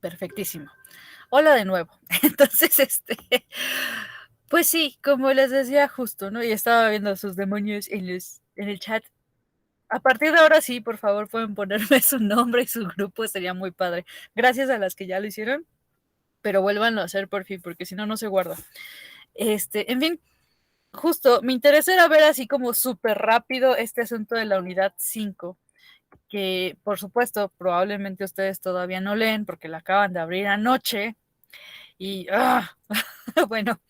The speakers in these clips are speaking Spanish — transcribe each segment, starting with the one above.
Perfectísimo. Hola de nuevo. Entonces, pues sí, como les decía justo, ¿no? Y estaba viendo sus demonios en el chat. A partir de ahora sí, por favor, pueden ponerme su nombre y su grupo, sería muy padre. Gracias a las que ya lo hicieron, pero vuélvanlo a hacer por fin, porque si no, no se guarda. En fin, justo, mi interés era ver así como súper rápido este asunto de la unidad 5, que por supuesto, probablemente ustedes todavía no leen porque la acaban de abrir anoche y, bueno,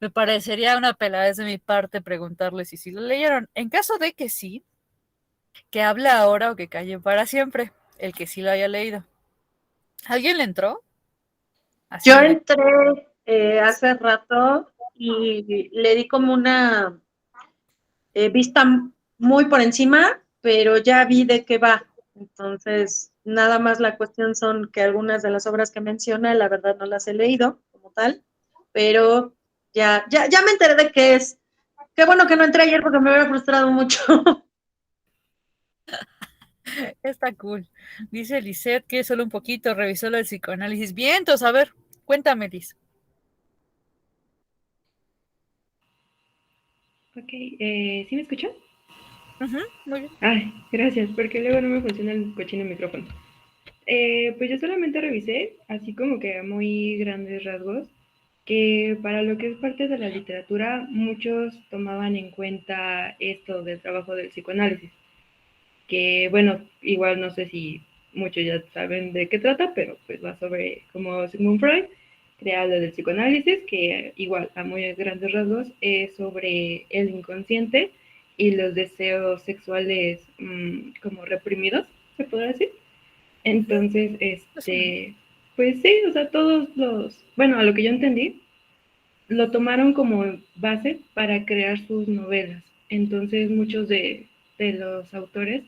me parecería una peladez de mi parte preguntarles si sí lo leyeron. En caso de que sí, que hable ahora o que calle para siempre, el que sí lo haya leído. ¿Alguien le entró? Yo Así de... entré hace rato y le di como una vista muy por encima, pero ya vi de qué va. Entonces, nada más la cuestión son que algunas de las obras que menciona, la verdad no las he leído como tal, pero ya me enteré de qué es. Qué bueno que no entré ayer porque me hubiera frustrado mucho. Está cool. Dice Lisette que solo un poquito revisó lo del psicoanálisis. Bien, entonces, a ver, cuéntame, Liz. Ok, ¿sí me escuchan? Ujú, muy bien. Ay, gracias, porque luego no me funciona el cochino micrófono. Pues yo solamente revisé, así como que a muy grandes rasgos, que para lo que es parte de la literatura, muchos tomaban en cuenta esto del trabajo del psicoanálisis, que bueno, igual no sé si muchos ya saben de qué trata, pero pues va sobre como Sigmund Freud crea lo del psicoanálisis, que igual a muy grandes rasgos es sobre el inconsciente y los deseos sexuales como reprimidos, se podría decir. Ujú, Entonces, más o menos. pues sí, o sea, todos los, bueno, a lo que yo entendí, lo tomaron como base para crear sus novelas. Entonces, muchos de los autores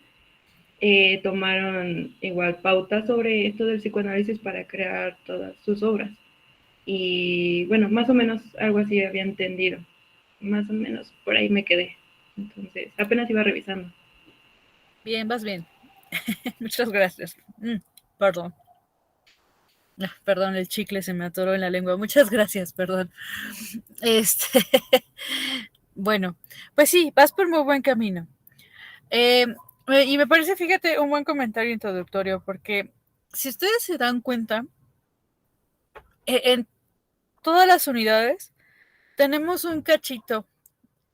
tomaron igual pautas sobre esto del psicoanálisis para crear todas sus obras. Y bueno, más o menos algo así había entendido. Más o menos por ahí me quedé. Entonces, apenas iba revisando. Bien, vas bien. Muchas gracias. Perdón. Perdón, el chicle se me atoró en la lengua. Muchas gracias, perdón. Este, bueno, pues sí, vas por muy buen camino. Eh, y me parece, fíjate, un buen comentario introductorio, porque si ustedes se dan cuenta, en todas las unidades tenemos un cachito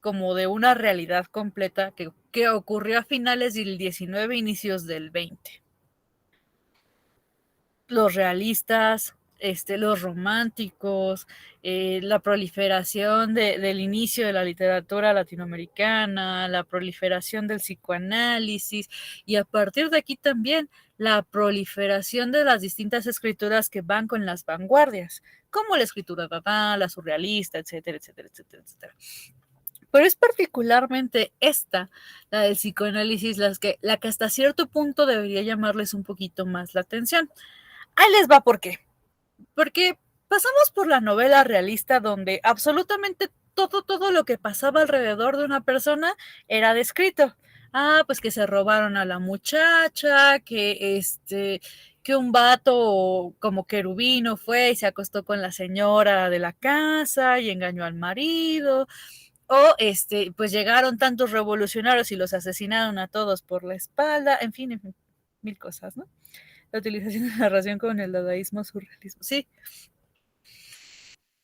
como de una realidad completa que ocurrió a finales del 19, inicios del 20. Los realistas, los románticos, la proliferación del inicio de la literatura latinoamericana, la proliferación del psicoanálisis y a partir de aquí también la proliferación de las distintas escrituras que van con las vanguardias, como la escritura dada, la surrealista, etcétera, etcétera, etcétera, etcétera. Pero es particularmente esta, la del psicoanálisis, la que hasta cierto punto debería llamarles un poquito más la atención. Ahí les va por qué. Porque pasamos por la novela realista donde absolutamente todo lo que pasaba alrededor de una persona era descrito. Pues que se robaron a la muchacha, que un vato como querubino fue y se acostó con la señora de la casa y engañó al marido, o pues llegaron tantos revolucionarios y los asesinaron a todos por la espalda, en fin, mil cosas, ¿no? La utilización de la narración con el dadaísmo surrealismo. Sí.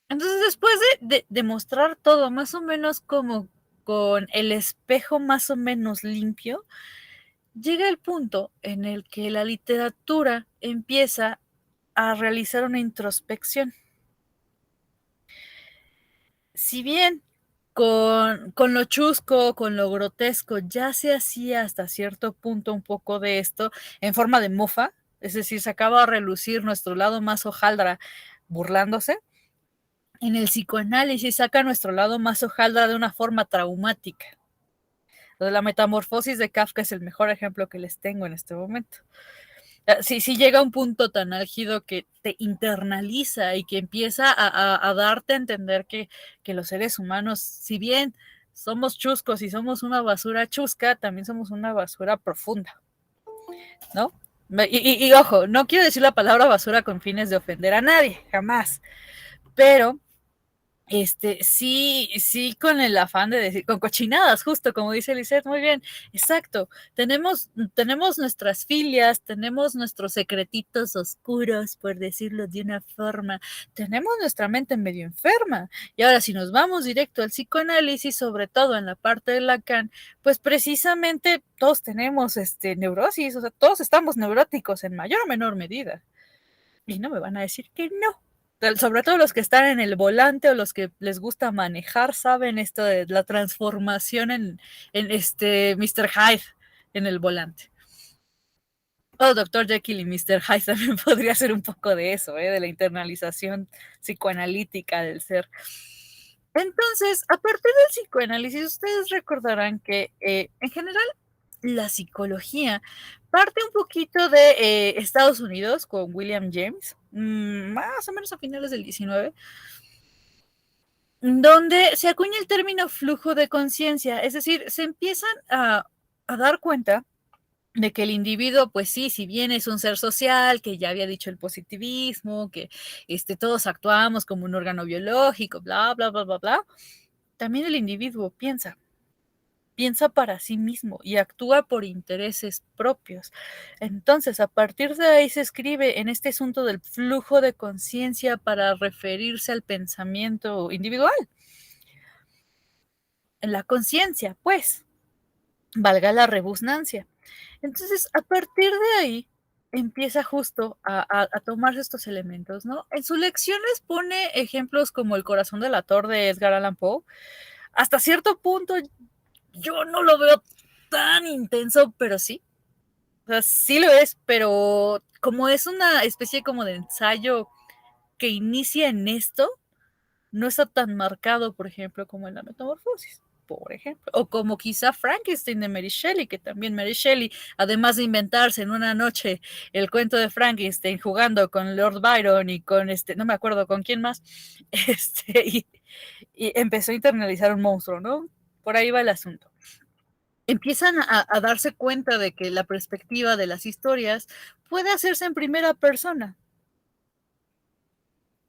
Entonces, después de mostrar todo más o menos como con el espejo más o menos limpio, llega el punto en el que la literatura empieza a realizar una introspección. Si bien con lo chusco, con lo grotesco, ya se hacía hasta cierto punto un poco de esto en forma de mofa, es decir, se acaba a relucir nuestro lado más hojaldra burlándose. En el psicoanálisis saca nuestro lado más hojaldra de una forma traumática. Lo de la metamorfosis de Kafka es el mejor ejemplo que les tengo en este momento. Si llega a un punto tan álgido que te internaliza y que empieza a darte a entender que los seres humanos, si bien somos chuscos y somos una basura chusca, también somos una basura profunda, ¿no? Y ojo, no quiero decir la palabra basura con fines de ofender a nadie, jamás. Pero sí, con el afán de decir, con cochinadas, justo como dice Lisette, muy bien, exacto. Tenemos nuestras filias, tenemos nuestros secretitos oscuros, por decirlo de una forma. Tenemos nuestra mente medio enferma. Y ahora, si nos vamos directo al psicoanálisis, sobre todo en la parte de Lacan, pues precisamente todos tenemos neurosis, o sea, todos estamos neuróticos en mayor o menor medida. Y no me van a decir que no. Sobre todo los que están en el volante o los que les gusta manejar, saben esto de la transformación en Mr. Hyde en el volante. O Dr. Jekyll y Mr. Hyde también podría ser un poco de eso, de la internalización psicoanalítica del ser. Entonces, a partir del psicoanálisis, ustedes recordarán que en general la psicología parte un poquito de Estados Unidos con William James, más o menos a finales del 19, donde se acuña el término flujo de conciencia, es decir, se empiezan a dar cuenta de que el individuo, pues sí, si bien es un ser social, que ya había dicho el positivismo, que todos actuamos como un órgano biológico, bla, bla, bla, bla, bla, también el individuo piensa para sí mismo y actúa por intereses propios. Entonces, a partir de ahí se escribe en este asunto del flujo de conciencia para referirse al pensamiento individual. En la conciencia, pues, valga la redundancia. Entonces, a partir de ahí, empieza justo a tomarse estos elementos, ¿no? En sus lecciones pone ejemplos como El corazón del actor de Edgar Allan Poe. Hasta cierto punto yo no lo veo tan intenso, pero sí. O sea, sí lo es, pero como es una especie como de ensayo que inicia en esto, no está tan marcado, por ejemplo, como en la metamorfosis, por ejemplo. O como quizá Frankenstein de Mary Shelley, que también Mary Shelley, además de inventarse en una noche el cuento de Frankenstein jugando con Lord Byron y con no me acuerdo con quién más, y empezó a internalizar un monstruo, ¿no? Por ahí va el asunto. Empiezan a darse cuenta de que la perspectiva de las historias puede hacerse en primera persona.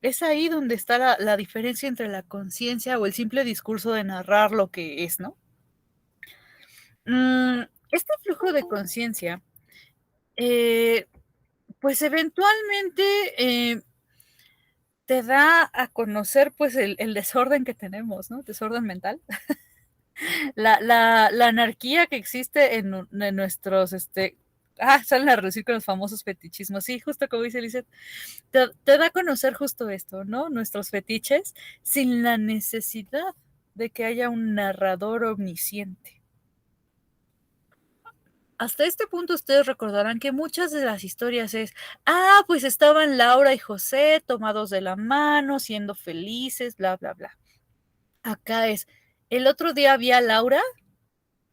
Es ahí donde está la diferencia entre la conciencia o el simple discurso de narrar lo que es, ¿no? Este flujo de conciencia, pues eventualmente te da a conocer pues el desorden que tenemos, ¿no? Desorden mental. La anarquía que existe en nuestros, salen a reducir con los famosos fetichismos. Sí, justo como dice Lizeth, te da a conocer justo esto, ¿no? Nuestros fetiches sin la necesidad de que haya un narrador omnisciente. Hasta este punto ustedes recordarán que muchas de las historias es, pues estaban Laura y José tomados de la mano, siendo felices, bla, bla, bla. Acá es, el otro día vi a Laura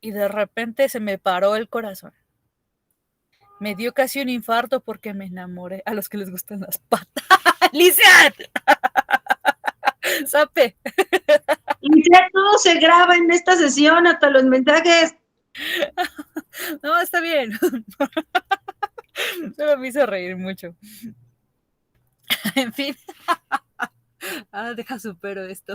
y de repente se me paró el corazón. Me dio casi un infarto porque me enamoré. A los que les gustan las patas. ¡Lizeth! ¡Sape! Y ya todo se graba en esta sesión, hasta los mensajes. No, está bien. Solo me hizo reír mucho. En fin. Deja supero esto.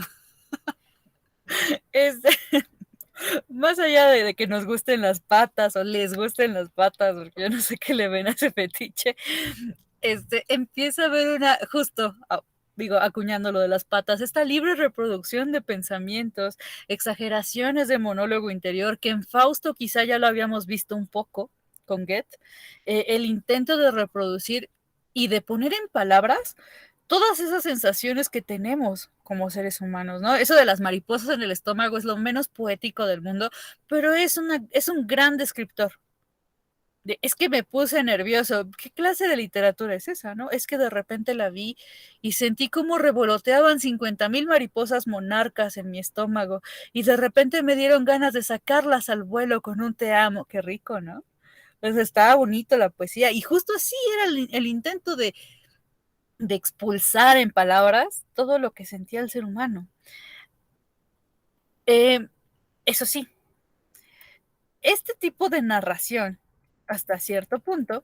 Más allá de que nos gusten las patas o les gusten las patas, porque yo no sé qué le ven a ese fetiche, empieza a haber acuñando lo de las patas, esta libre reproducción de pensamientos, exageraciones de monólogo interior, que en Fausto quizá ya lo habíamos visto un poco con Goethe, el intento de reproducir y de poner en palabras todas esas sensaciones que tenemos como seres humanos, ¿no? Eso de las mariposas en el estómago es lo menos poético del mundo, pero es un gran descriptor. Es que me puse nervioso. ¿Qué clase de literatura es esa, no? Es que de repente la vi y sentí como revoloteaban 50,000 mariposas monarcas en mi estómago y de repente me dieron ganas de sacarlas al vuelo con un te amo. Qué rico, ¿no? Pues estaba bonito la poesía y justo así era el intento de expulsar en palabras todo lo que sentía el ser humano. Eso sí, este tipo de narración, hasta cierto punto,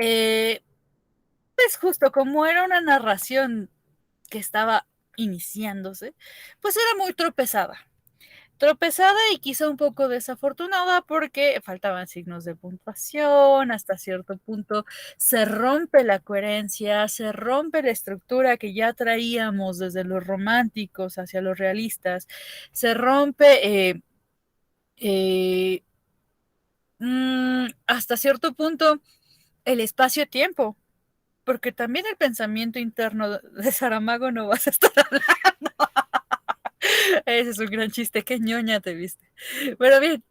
Pues justo como era una narración que estaba iniciándose, pues era muy tropezada y quizá un poco desafortunada porque faltaban signos de puntuación, hasta cierto punto se rompe la coherencia, se rompe la estructura que ya traíamos desde los románticos hacia los realistas, se rompe eh, hasta cierto punto el espacio-tiempo, porque también el pensamiento interno de Saramago no vas a estar hablando. Ese es un gran chiste, qué ñoña te viste. Pero bien,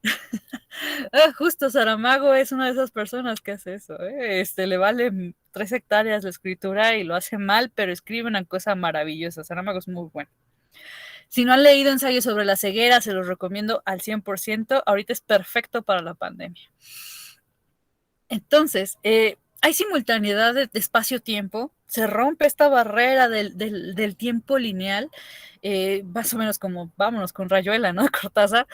justo Saramago es una de esas personas que hace eso, ¿eh? Le vale 3 hectáreas la escritura y lo hace mal, pero escribe una cosa maravillosa. Saramago es muy bueno. Si no han leído ensayos sobre la ceguera, se los recomiendo al 100%. Ahorita es perfecto para la pandemia. Entonces, hay simultaneidad de espacio-tiempo, se rompe esta barrera del tiempo lineal, más o menos como, vámonos con Rayuela, ¿no? Cortázar.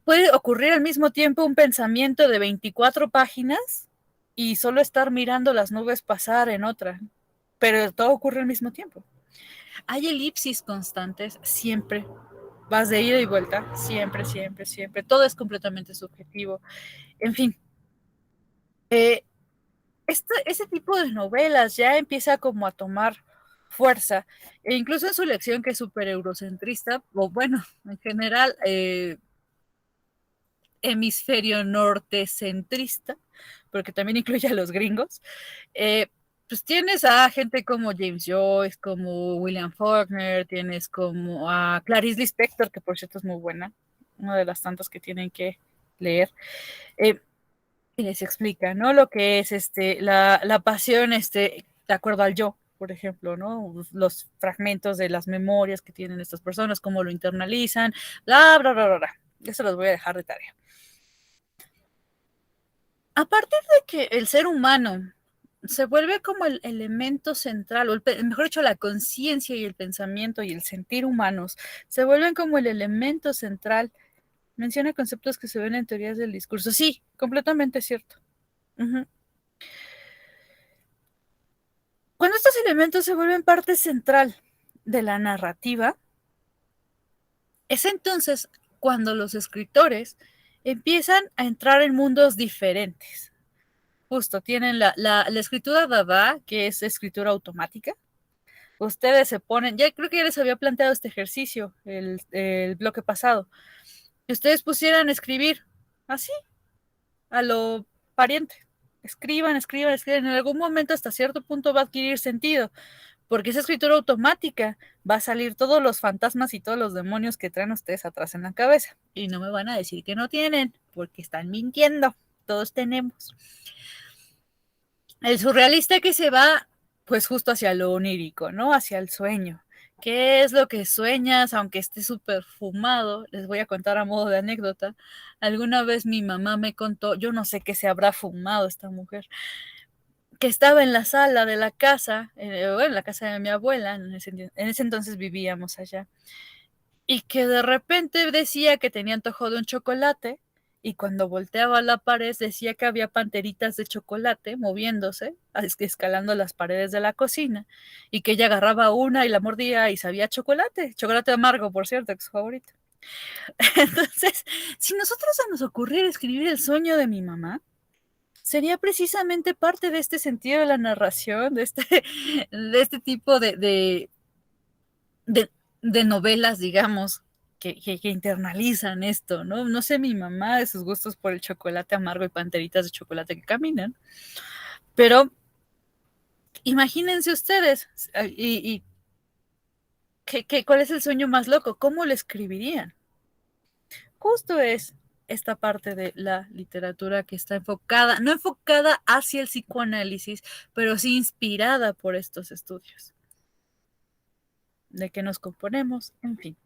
Puede ocurrir al mismo tiempo un pensamiento de 24 páginas y solo estar mirando las nubes pasar en otra, pero todo ocurre al mismo tiempo. Hay elipsis constantes, siempre, vas de ida y vuelta, siempre, siempre, siempre, todo es completamente subjetivo. En fin, ese tipo de novelas ya empieza como a tomar fuerza, e incluso en su lección que es súper eurocentrista, o bueno, en general, hemisferio norte centrista, porque también incluye a los gringos, pues tienes a gente como James Joyce, como William Faulkner, tienes como a Clarice Lispector, que por cierto es muy buena, una de las tantas que tienen que leer, y les explica, ¿no? Lo que es la pasión, de acuerdo al yo, por ejemplo, ¿no? Los fragmentos de las memorias que tienen estas personas, cómo lo internalizan, bla, bla, bla, bla, bla. Eso los voy a dejar de tarea. A partir de que el ser humano se vuelve como el elemento central, o mejor dicho, la conciencia y el pensamiento y el sentir humanos se vuelven como el elemento central. Menciona conceptos que se ven en teorías del discurso. Sí, completamente cierto. Uh-huh. Cuando estos elementos se vuelven parte central de la narrativa, es entonces cuando los escritores empiezan a entrar en mundos diferentes. Justo, tienen la escritura Dada, que es escritura automática. Ustedes se ponen, ya creo que ya les había planteado este ejercicio el bloque pasado, que ustedes pusieran a escribir así, a lo pariente. Escriban, escriban, escriban. En algún momento, hasta cierto punto, va a adquirir sentido, porque esa escritura automática va a salir todos los fantasmas y todos los demonios que traen ustedes atrás en la cabeza. Y no me van a decir que no tienen, porque están mintiendo. Todos tenemos. El surrealista que se va, pues justo hacia lo onírico, ¿no? Hacia el sueño. ¿Qué es lo que sueñas, aunque esté súper fumado? Les voy a contar a modo de anécdota. Alguna vez mi mamá me contó, yo no sé qué se habrá fumado esta mujer, que estaba en la sala de la casa, bueno, en la casa de mi abuela, en ese entonces vivíamos allá, y que de repente decía que tenía antojo de un chocolate, y cuando volteaba a la pared decía que había panteritas de chocolate moviéndose, escalando las paredes de la cocina, y que ella agarraba una y la mordía y sabía chocolate amargo, por cierto, que es su favorito. Entonces, si nosotros se nos ocurriera escribir el sueño de mi mamá, sería precisamente parte de este sentido de la narración, de este tipo de novelas, digamos, que internalizan esto, ¿no? No sé mi mamá de sus gustos por el chocolate amargo y panteritas de chocolate que caminan, pero imagínense ustedes, ¿cuál es el sueño más loco? ¿Cómo lo escribirían? Justo es esta parte de la literatura que está enfocada, no enfocada hacia el psicoanálisis, pero sí inspirada por estos estudios. De qué nos componemos, en fin.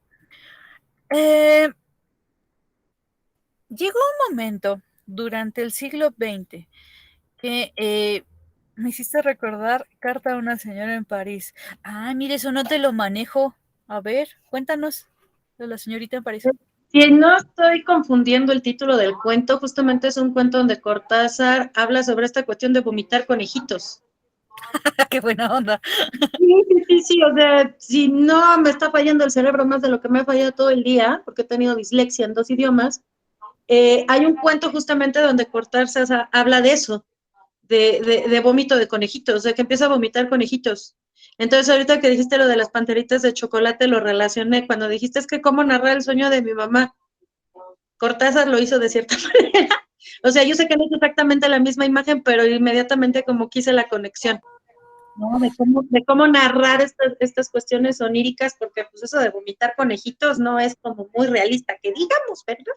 Llegó un momento durante el siglo XX que me hiciste recordar Carta a una señora en París. Ah, mire, eso no te lo manejo. A ver, cuéntanos de la señorita en París. Si no estoy confundiendo el título del cuento, justamente es un cuento donde Cortázar habla sobre esta cuestión de vomitar conejitos. Qué buena onda. Sí, o sea, si no me está fallando el cerebro más de lo que me ha fallado todo el día, porque he tenido dislexia en 2 idiomas, hay un cuento justamente donde Cortázar habla de eso, de vómito de conejitos, o sea, que empieza a vomitar conejitos. Entonces, ahorita que dijiste lo de las panteritas de chocolate, lo relacioné. Cuando dijiste es que cómo narrar el sueño de mi mamá, Cortázar lo hizo de cierta manera. O sea, yo sé que no es exactamente la misma imagen, pero inmediatamente como quise la conexión, ¿no? De cómo narrar estas cuestiones oníricas, porque pues eso de vomitar conejitos no es como muy realista, que digamos, ¿verdad?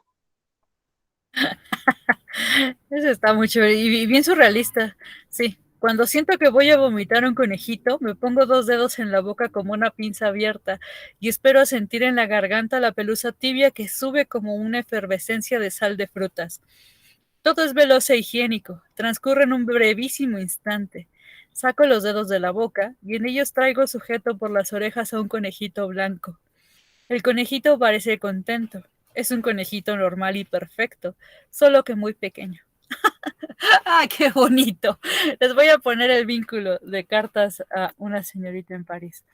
Eso está muy chévere y bien surrealista. Sí, cuando siento que voy a vomitar un conejito, me pongo 2 dedos en la boca como una pinza abierta y espero a sentir en la garganta la pelusa tibia que sube como una efervescencia de sal de frutas. Todo es veloz e higiénico, transcurre en un brevísimo instante. Saco los dedos de la boca y en ellos traigo sujeto por las orejas a un conejito blanco. El conejito parece contento. Es un conejito normal y perfecto, solo que muy pequeño. ¡Ah, qué bonito! Les voy a poner el vínculo de cartas a una señorita en París.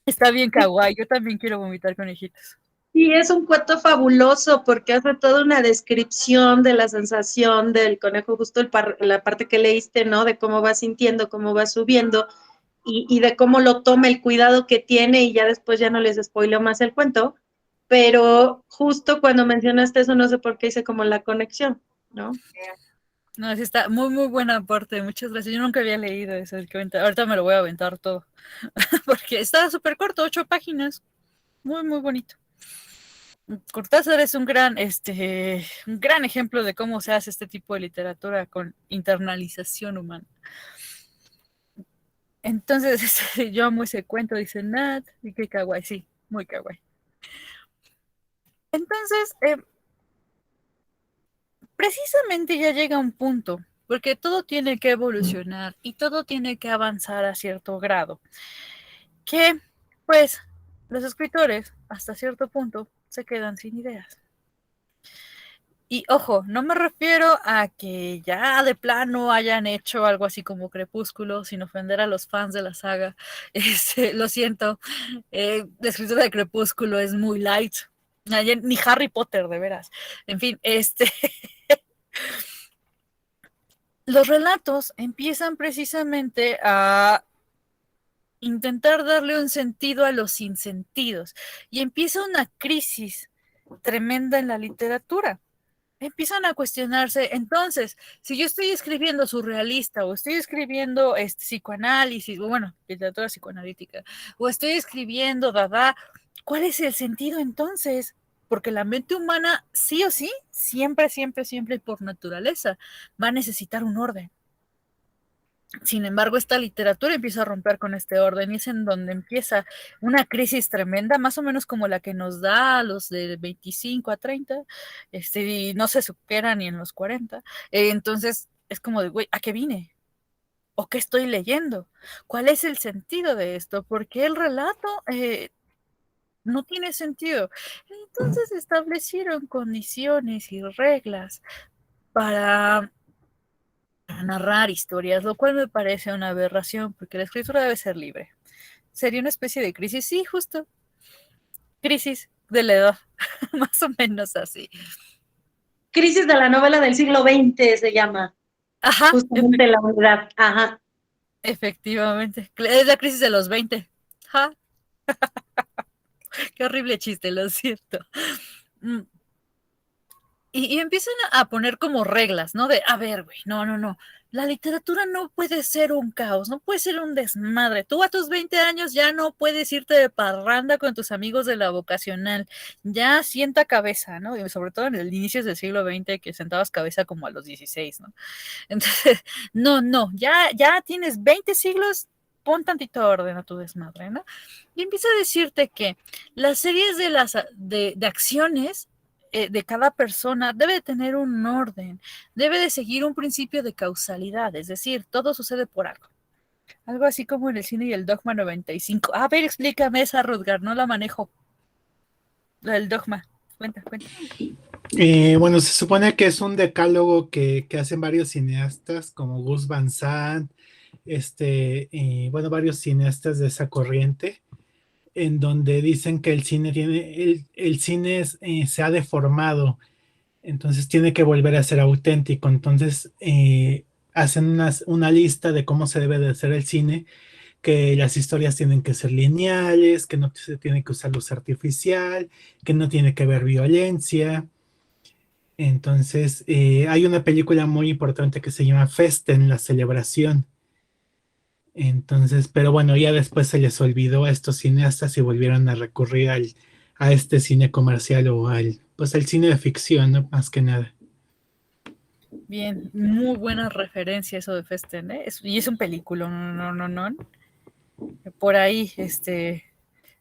Está bien kawaii, yo también quiero vomitar conejitos. Sí, es un cuento fabuloso porque hace toda una descripción de la sensación del conejo, justo la parte que leíste, ¿no? De cómo va sintiendo, cómo va subiendo y de cómo lo toma, el cuidado que tiene y ya después ya no les spoileo más el cuento, pero justo cuando mencionaste eso, no sé por qué hice como la conexión, ¿no? No, sí está muy, muy buena aporte. Muchas gracias. Yo nunca había leído eso. Ahorita me lo voy a aventar todo. Porque está súper corto, 8 páginas. Muy, muy bonito. Cortázar es un gran ejemplo de cómo se hace este tipo de literatura con internalización humana. Entonces, yo amo ese cuento, dice Nat, y qué kawaii, sí, muy kawaii. Entonces, precisamente ya llega un punto, porque todo tiene que evolucionar y todo tiene que avanzar a cierto grado, que pues los escritores hasta cierto punto se quedan sin ideas. Y ojo, no me refiero a que ya de plano hayan hecho algo así como Crepúsculo, sin ofender a los fans de la saga. Lo siento, la escritura de Crepúsculo es muy light. Ni Harry Potter, de veras. En fin, los relatos empiezan precisamente a intentar darle un sentido a los sinsentidos y empieza una crisis tremenda en la literatura. Empiezan a cuestionarse, entonces, si yo estoy escribiendo surrealista o estoy escribiendo psicoanálisis, o bueno, literatura psicoanalítica, o estoy escribiendo dada, ¿cuál es el sentido entonces? Porque la mente humana, sí o sí, siempre, siempre, siempre por naturaleza, va a necesitar un orden. Sin embargo, esta literatura empieza a romper con este orden y es en donde empieza una crisis tremenda, más o menos como la que nos da a los de 25 a 30, y no se supera ni en los 40. Entonces, es como de, güey, ¿a qué vine? ¿O qué estoy leyendo? ¿Cuál es el sentido de esto? Porque el relato no tiene sentido. Entonces establecieron condiciones y reglas para narrar historias, lo cual me parece una aberración, porque la escritura debe ser libre. Sería una especie de crisis, sí, justo, crisis de la edad, más o menos así. Crisis de la novela del siglo XX se llama, Ajá, justamente la unidad, ajá. efectivamente, es la crisis de los 20. Ajá, qué horrible chiste, lo siento. Mm. Y empiezan a poner como reglas, ¿no? De, a ver, güey, no, no, no. La literatura no puede ser un caos, no puede ser un desmadre. Tú a tus 20 años ya no puedes irte de parranda con tus amigos de la vocacional. Ya sienta cabeza, ¿no? Y sobre todo en el inicio del siglo XX que sentabas cabeza como a los 16, ¿no? Entonces, no, no, ya tienes 20 siglos, pon tantito orden a tu desmadre, ¿no? Y empieza a decirte que las series de acciones de cada persona debe tener un orden, debe de seguir un principio de causalidad, es decir, todo sucede por algo. Algo así como en el cine y el Dogma 95. A ver, explícame esa, Rutger, no la manejo. La del Dogma. Cuenta. Bueno, se supone que es un decálogo que hacen varios cineastas, como Gus Van Sant, bueno, varios cineastas de esa corriente, en donde dicen que el cine el cine se ha deformado, entonces tiene que volver a ser auténtico. Entonces hacen una lista de cómo se debe de hacer el cine, que las historias tienen que ser lineales, que no se tiene que usar luz artificial, que no tiene que haber violencia. Entonces, hay una película muy importante que se llama Festen, la celebración. Entonces, pero bueno, ya después se les olvidó a estos cineastas y volvieron a recurrir a este cine comercial o pues al cine de ficción, ¿no? Más que nada. Bien, muy buena referencia eso de Festen, ¿eh? Y es un película, no. Por ahí,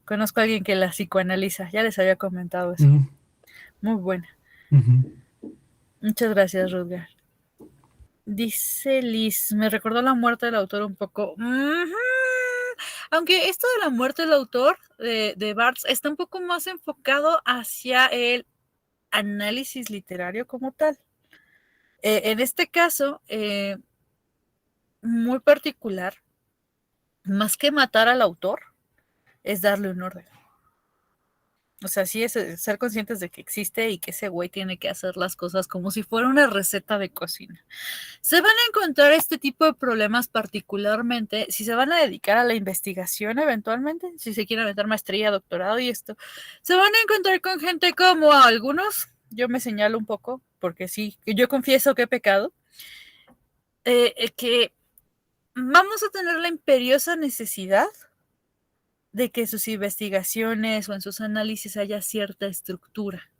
conozco a alguien que la psicoanaliza, ya les había comentado eso. Muy buena. Muchas gracias, Rutger. Dice Liz, me recordó la muerte del autor un poco. Aunque esto de la muerte del autor de Barthes está un poco más enfocado hacia el análisis literario como tal. En este caso, muy particular, más que matar al autor, es darle un orden. O sea, sí es ser conscientes de que existe y que ese güey tiene que hacer las cosas como si fuera una receta de cocina. Se van a encontrar este tipo de problemas particularmente si se van a dedicar a la investigación eventualmente, si se quieren meter maestría, doctorado y esto. Se van a encontrar con gente como algunos, yo me señalo un poco, porque sí, yo confieso que he pecado, que vamos a tener la imperiosa necesidad de que en sus investigaciones o en sus análisis haya cierta estructura.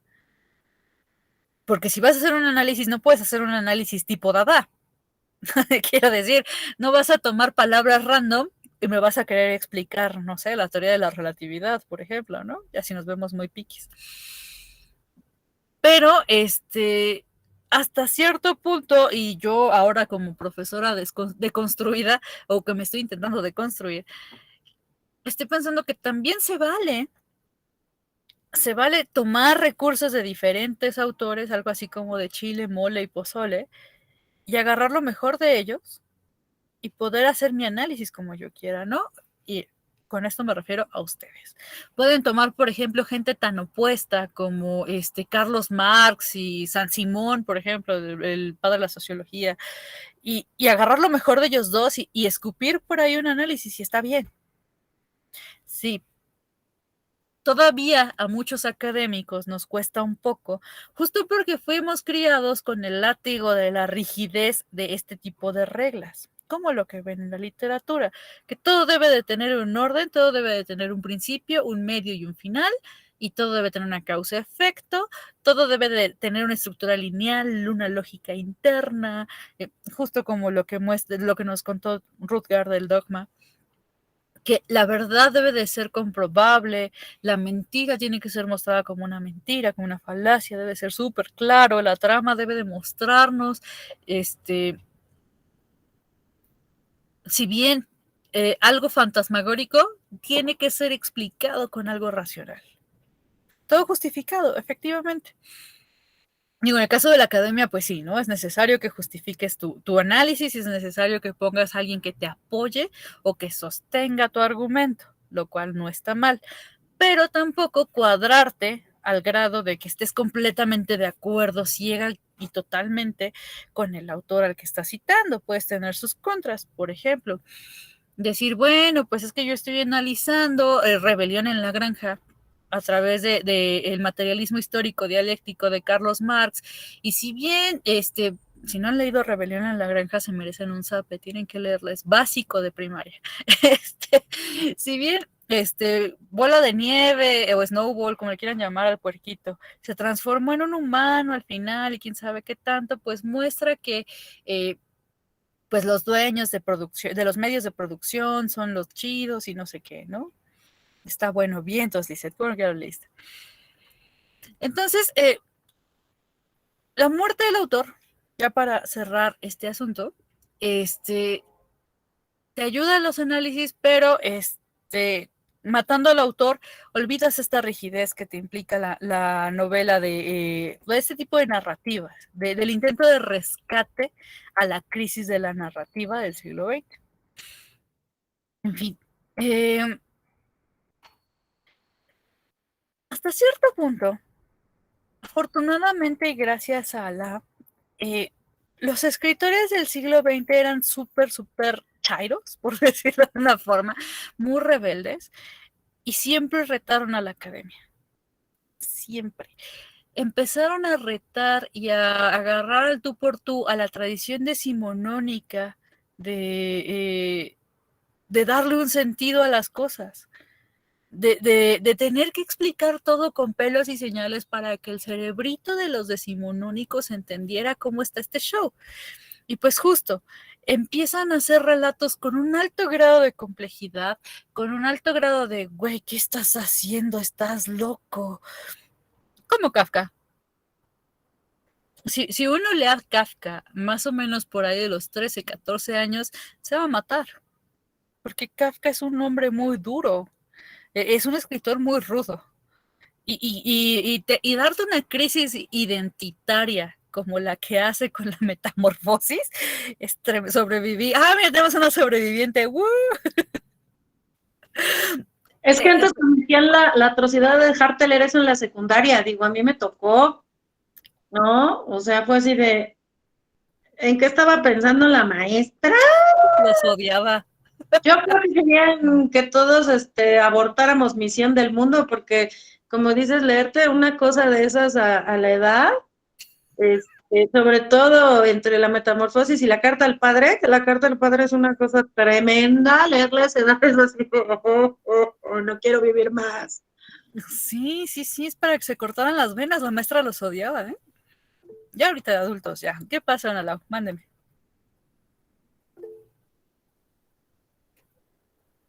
Porque si vas a hacer un análisis, no puedes hacer un análisis tipo Dada. Quiero decir, no vas a tomar palabras random y me vas a querer explicar, no sé, la teoría de la relatividad, por ejemplo, ¿no? Ya si nos vemos muy piquis. Pero, hasta cierto punto, y yo ahora como profesora deconstruida, o que me estoy intentando deconstruir, estoy pensando que también se vale tomar recursos de diferentes autores, algo así como de chile, mole y pozole, y agarrar lo mejor de ellos y poder hacer mi análisis como yo quiera, ¿no? Y con esto me refiero a ustedes. Pueden tomar, por ejemplo, gente tan opuesta como Carlos Marx y San Simón, por ejemplo, el padre de la sociología, y agarrar lo mejor de ellos dos y escupir por ahí un análisis, y está bien. Sí, todavía a muchos académicos nos cuesta un poco, justo porque fuimos criados con el látigo de la rigidez de este tipo de reglas, como lo que ven en la literatura, que todo debe de tener un orden, todo debe de tener un principio, un medio y un final, y todo debe tener una causa-efecto, todo debe de tener una estructura lineal, una lógica interna, justo como lo que nos contó Rutger del dogma, que la verdad debe de ser comprobable, la mentira tiene que ser mostrada como una mentira, como una falacia, debe ser súper claro, la trama debe demostrarnos, si bien algo fantasmagórico, tiene que ser explicado con algo racional. Todo justificado, efectivamente. Digo, en el caso de la academia, pues sí, ¿no? Es necesario que justifiques tu análisis, es necesario que pongas a alguien que te apoye o que sostenga tu argumento, lo cual no está mal, pero tampoco cuadrarte al grado de que estés completamente de acuerdo, ciega y totalmente con el autor al que estás citando. Puedes tener sus contras, por ejemplo, decir, bueno, pues es que yo estoy analizando Rebelión en la Granja a través de el materialismo histórico dialéctico de Carlos Marx, y si bien si no han leído Rebelión en la Granja, se merecen un zape, tienen que leerla, es básico de primaria. Si bien Bola de Nieve o Snowball, como le quieran llamar al puerquito, se transformó en un humano al final y quién sabe qué tanto, pues muestra que pues los dueños de producción, de los medios de producción son los chidos y no sé qué, ¿no? Está bueno, bien, entonces dice, bueno, ya lo leíste. Entonces, la muerte del autor, ya para cerrar este asunto, te ayuda en los análisis, pero matando al autor, olvidas esta rigidez que te implica la novela de este tipo de narrativas, del intento de rescate a la crisis de la narrativa del siglo XX. En fin, hasta cierto punto, afortunadamente y gracias a los escritores del siglo XX eran súper chairos, por decirlo de una forma, muy rebeldes, y siempre retaron a la academia. Siempre. Empezaron a retar y a agarrar al tú por tú a la tradición decimonónica de darle un sentido a las cosas. De tener que explicar todo con pelos y señales para que el cerebrito de los decimonónicos entendiera cómo está este show. Y pues justo, empiezan a hacer relatos con un alto grado de complejidad, con un alto grado de, güey, ¿qué estás haciendo? Estás loco. Como Kafka. Si uno lee a Kafka más o menos por ahí de los 13, 14 años, se va a matar. Porque Kafka es un hombre muy duro. Es un escritor muy rudo. Y darte una crisis identitaria como la que hace con la metamorfosis, sobreviví. Ah, mira, tenemos una sobreviviente. ¡Woo! Es que antes cometían la atrocidad de dejarte leer eso en la secundaria. Digo, a mí me tocó, ¿no? O sea, fue así de, ¿en qué estaba pensando la maestra? Los odiaba. Yo creo que querían que todos abortáramos Misión del Mundo, porque, como dices, leerte una cosa de esas a la edad, sobre todo entre la metamorfosis y la carta al padre, que la carta al padre es una cosa tremenda, leerla a esa edad es así, no quiero vivir más. Sí, es para que se cortaran las venas. La maestra los odiaba, ¿eh? Ya ahorita de adultos, ya. ¿Qué pasa, Ana Lau? Mándeme.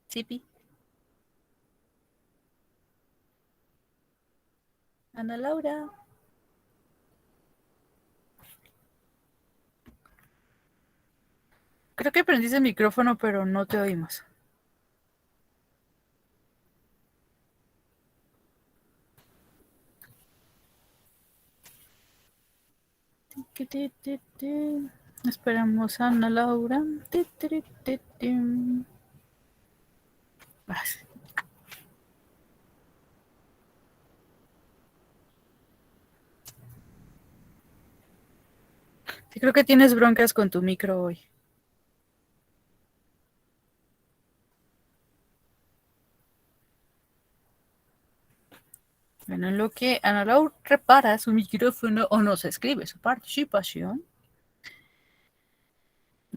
Chipi. Ana Laura. Creo que prendiste el micrófono, pero no te oímos. Esperamos a Ana Laura. Sí, creo que tienes broncas con tu micro hoy. Bueno, en lo que Ana Laura repara su micrófono o nos escribe su participación,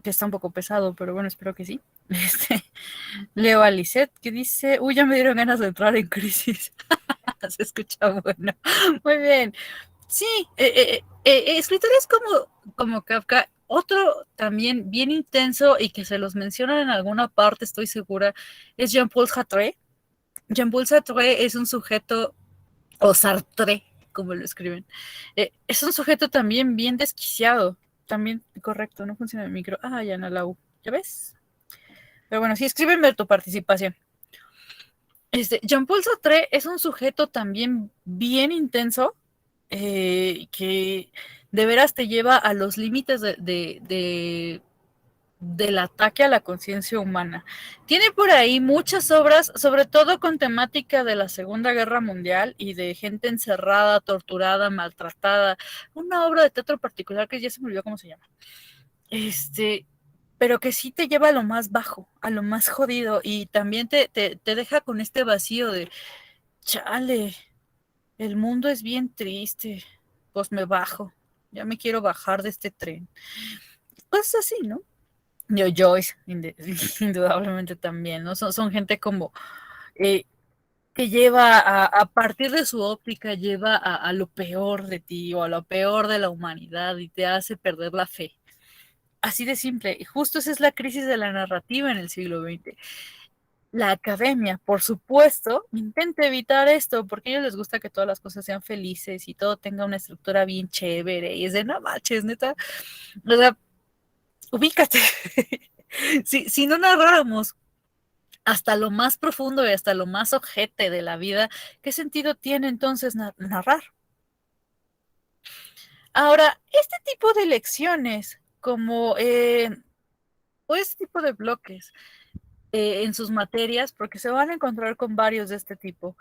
que está un poco pesado, pero bueno, espero que sí. Leo a Lisette, que dice, uy, ya me dieron ganas de entrar en crisis. Se escucha bueno. Muy bien. Sí, escritores como Kafka, otro también bien intenso y que se los mencionan en alguna parte, estoy segura, es Jean-Paul Sartre. Jean-Paul Sartre es un sujeto, o Sartre, como lo escriben, es un sujeto también bien desquiciado, también correcto, no funciona el micro. Ah, ya, Ana, ¿ya ves? Pero bueno, sí, escríbeme tu participación. Jean-Paul Sartre es un sujeto también bien intenso, que de veras te lleva a los límites del ataque a la conciencia humana. Tiene por ahí muchas obras, sobre todo con temática de la Segunda Guerra Mundial y de gente encerrada, torturada, maltratada. Una obra de teatro particular que ya se me olvidó cómo se llama. Pero que sí te lleva a lo más bajo, a lo más jodido, y también te deja con este vacío de, chale, el mundo es bien triste, pues me bajo, ya me quiero bajar de este tren. Cosas así, ¿no? Yo, Joyce, indudablemente también, ¿no? Son gente como que lleva a partir de su óptica, lleva a lo peor de ti o a lo peor de la humanidad y te hace perder la fe. Así de simple. Y justo esa es la crisis de la narrativa en el siglo XX. La academia, por supuesto, intenta evitar esto porque a ellos les gusta que todas las cosas sean felices y todo tenga una estructura bien chévere. Y es de, no manches, neta. O sea, ubícate. Si no narráramos hasta lo más profundo y hasta lo más ojete de la vida, ¿qué sentido tiene entonces narrar? Ahora, este tipo de lecciones, o este tipo de bloques en sus materias, porque se van a encontrar con varios de este tipo,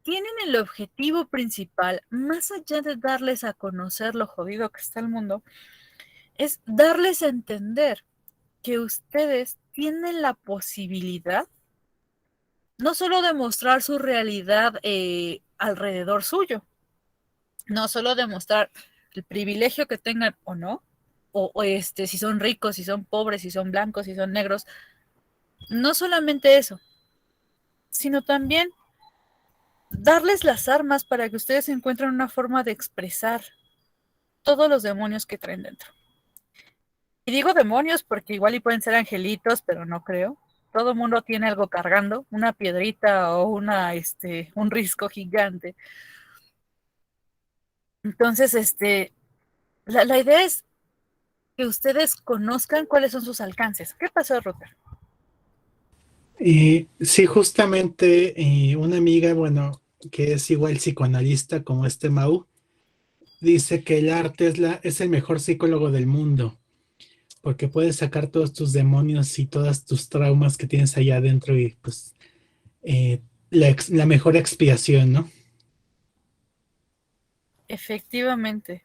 tienen el objetivo principal, más allá de darles a conocer lo jodido que está el mundo, es darles a entender que ustedes tienen la posibilidad no solo de mostrar su realidad alrededor suyo, no solo de mostrar el privilegio que tengan o no, si son ricos, si son pobres, si son blancos, si son negros, no solamente eso, sino también darles las armas para que ustedes encuentren una forma de expresar todos los demonios que traen dentro. Y digo demonios porque igual y pueden ser angelitos, pero no creo. Todo mundo tiene algo cargando, una piedrita o un risco gigante. Entonces, la idea es que ustedes conozcan cuáles son sus alcances. ¿Qué pasó, Ruther? Sí, justamente una amiga, bueno, que es igual psicoanalista como este Mau, dice que el arte es el mejor psicólogo del mundo, porque puedes sacar todos tus demonios y todas tus traumas que tienes allá adentro y pues eh, la mejor expiación, ¿no? Efectivamente.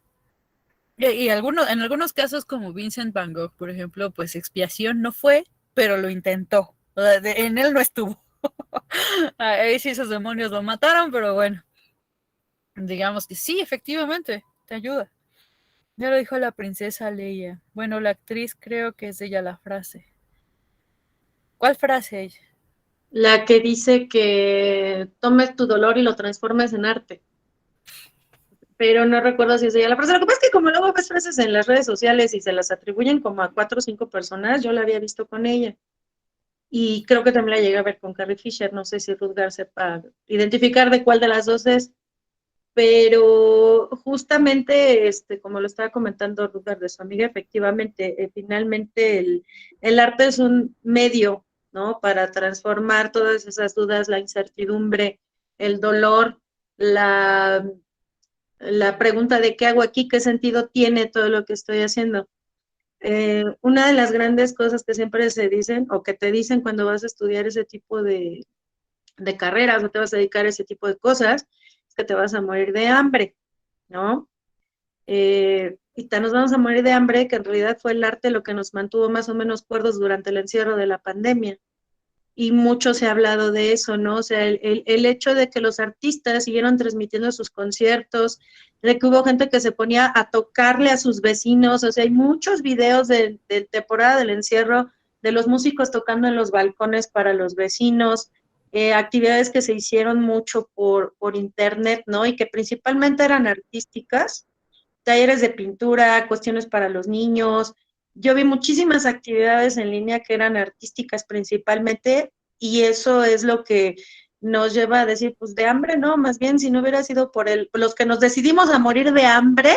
En algunos casos, como Vincent Van Gogh, por ejemplo, pues expiación no fue, pero lo intentó. O sea, en él no estuvo. Ahí sí esos demonios lo mataron, pero bueno, digamos que sí, efectivamente, te ayuda. Ya lo dijo la princesa Leia. Bueno, la actriz creo que es de ella la frase. ¿Cuál frase ella? La que dice que tomes tu dolor y lo transformes en arte. Pero no recuerdo si es ella la frase. Lo que pasa es que como luego ves frases en las redes sociales y se las atribuyen como a 4 o 5 personas, yo la había visto con ella. Y creo que también la llegué a ver con Carrie Fisher. No sé si Rutger sepa identificar de cuál de las dos es. Pero justamente, como lo estaba comentando Rutger de su amiga, efectivamente, finalmente el arte es un medio, ¿no? Para transformar todas esas dudas, la incertidumbre, el dolor, la pregunta de qué hago aquí, qué sentido tiene todo lo que estoy haciendo. Una de las grandes cosas que siempre se dicen o que te dicen cuando vas a estudiar ese tipo de carreras o te vas a dedicar a ese tipo de cosas es que te vas a morir de hambre, ¿no? Y nos vamos a morir de hambre, que en realidad fue el arte lo que nos mantuvo más o menos cuerdos durante el encierro de la pandemia. Y mucho se ha hablado de eso, ¿no? O sea, el hecho de que los artistas siguieron transmitiendo sus conciertos, de que hubo gente que se ponía a tocarle a sus vecinos, o sea, hay muchos videos de temporada del encierro de los músicos tocando en los balcones para los vecinos, actividades que se hicieron mucho por internet, ¿no? Y que principalmente eran artísticas, talleres de pintura, cuestiones para los niños. Yo vi muchísimas actividades en línea que eran artísticas principalmente y eso es lo que nos lleva a decir, pues de hambre no, más bien si no hubiera sido por los que nos decidimos a morir de hambre,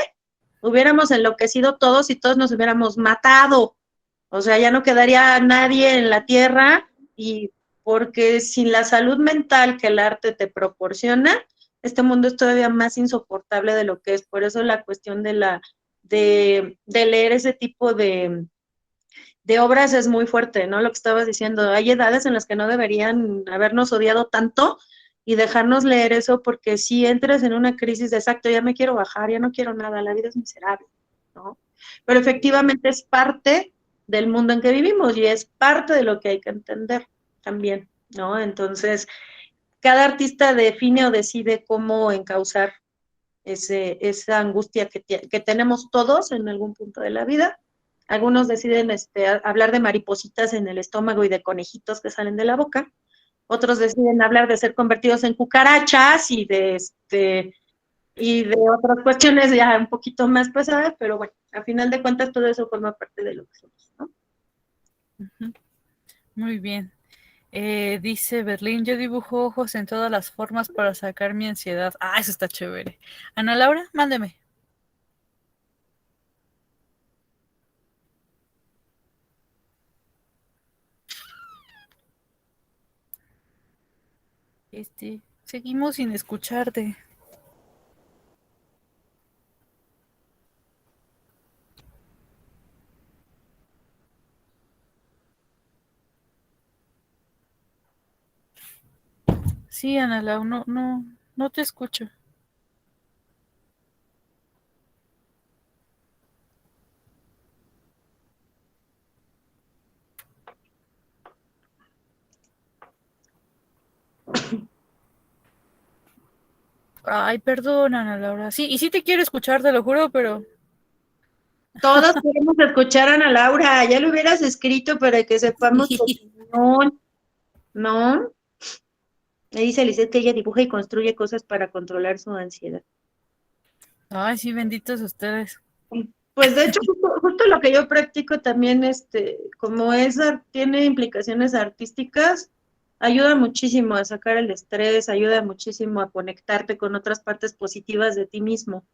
hubiéramos enloquecido todos y todos nos hubiéramos matado. O sea, ya no quedaría nadie en la tierra y porque sin la salud mental que el arte te proporciona, este mundo es todavía más insoportable de lo que es. Por eso la cuestión de leer ese tipo de obras es muy fuerte, ¿no? Lo que estabas diciendo, hay edades en las que no deberían habernos odiado tanto y dejarnos leer eso porque si entras en una crisis de exacto, ya me quiero bajar, ya no quiero nada, la vida es miserable, ¿no? Pero efectivamente es parte del mundo en que vivimos y es parte de lo que hay que entender también, ¿no? Entonces, cada artista define o decide cómo encauzar esa angustia que tenemos todos en algún punto de la vida. Algunos deciden hablar de maripositas en el estómago y de conejitos que salen de la boca. Otros deciden hablar de ser convertidos en cucarachas y de otras cuestiones ya un poquito más pesadas, pero bueno, a final de cuentas todo eso forma parte de lo que somos, ¿no? Muy bien. Dice Berlín, yo dibujo ojos en todas las formas para sacar mi ansiedad. Ah, eso está chévere. Ana Laura, mándeme. Seguimos sin escucharte. Sí, Ana Lau, no te escucho. Ay, perdón, Ana Laura. Sí, y sí te quiero escuchar, te lo juro, pero Todos queremos escuchar a Ana Laura, ya lo hubieras escrito para que sepamos tu sí. opinión, ¿no? Me dice Lisette que ella dibuja y construye cosas para controlar su ansiedad. Ay, sí, benditos ustedes. Pues de hecho, justo lo que yo practico también, como tiene implicaciones artísticas, ayuda muchísimo a sacar el estrés, ayuda muchísimo a conectarte con otras partes positivas de ti mismo,